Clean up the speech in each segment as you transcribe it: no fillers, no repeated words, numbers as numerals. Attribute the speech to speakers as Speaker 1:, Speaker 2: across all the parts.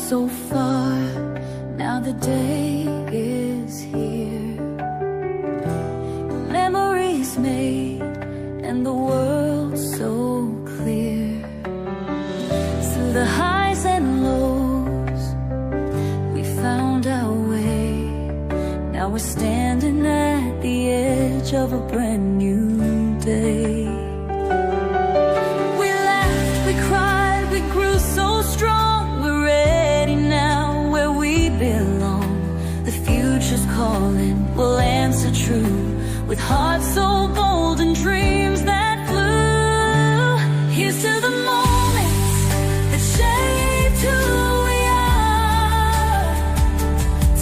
Speaker 1: so far, now the day is here. Memories made and the world so clear. Through the highs and lows, we found our way. Now we're standing at the edge of a brand new day. We laughed, we cried, we grew so strong. We're ready now where we belong. The future's calling, we'll answer true, with hearts so bold and dreams that flew. Here's to the moments that shaped who we are.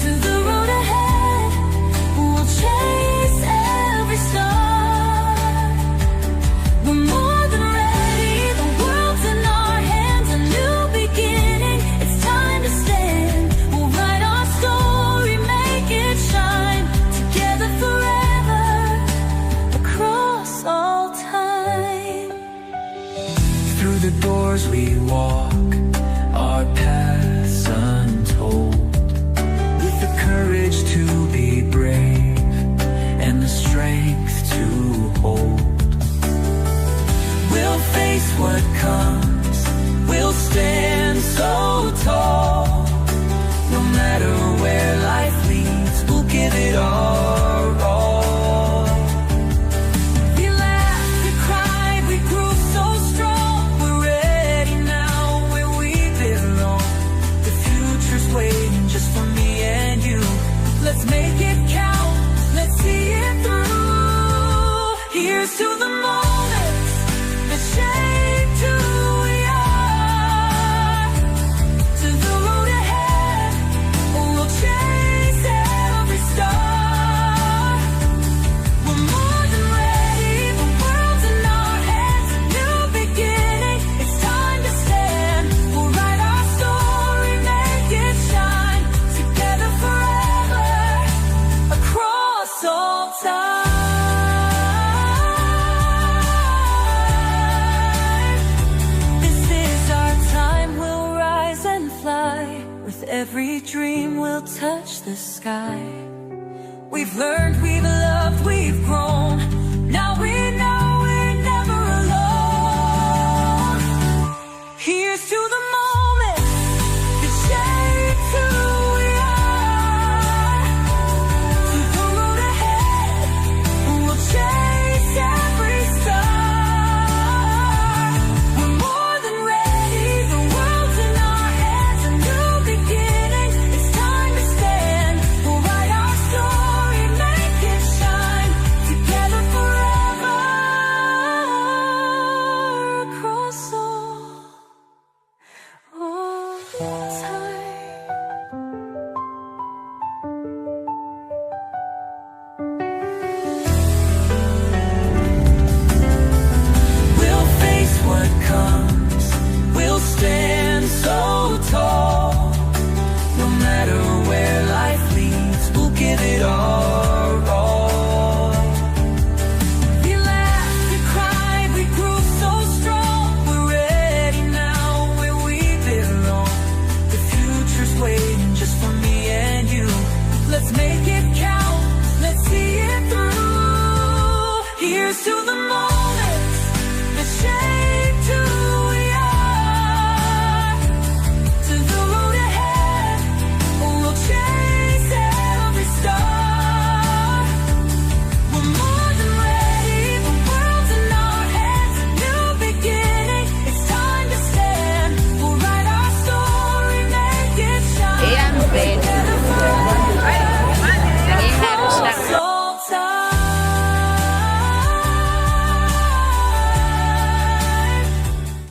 Speaker 1: To the road ahead, we'll chase every star. We're more than ready, the world's in our hands. A new beginning, it's time to stand. We'll write our story, make it shine. Together forever, across all time. Through the doors we walk, our paths untold, with the courage to be brave and the strength to hold. We'll face what comes, we'll stand so tall. No matter where life leads, we'll give it our all. We laughed, we cried, we grew so strong. We're ready now where we belong. The future's waiting just for me and you. Let's make it count, let's see it through. Here's to the moments that shaped who we are. To the road ahead, we'll chase every star. We're more than ready, the world's in our hands. A new beginning, it's time to stand. We'll write our story, make it shine. Together forever, across all time. This is our time, we'll rise and fly. With every dream we'll touch the sky. We've learned, we've loved, we've grown. Now we know we're never alone. Here's to the moment that shapes who we are. To the road ahead, we'll chase every star. We're more than ready, the world's in our hands. A new beginning, it's time to stand. We'll write our story, make it shine. Together forever, across all time. We'll face what comes, we'll stand so tall. No matter where life leads, we'll give it our all. We laughed, we cried, we grew so strong. We're ready now where we belong. The future's waiting just for me and you. Let's make it count, let's see it through. Here's to the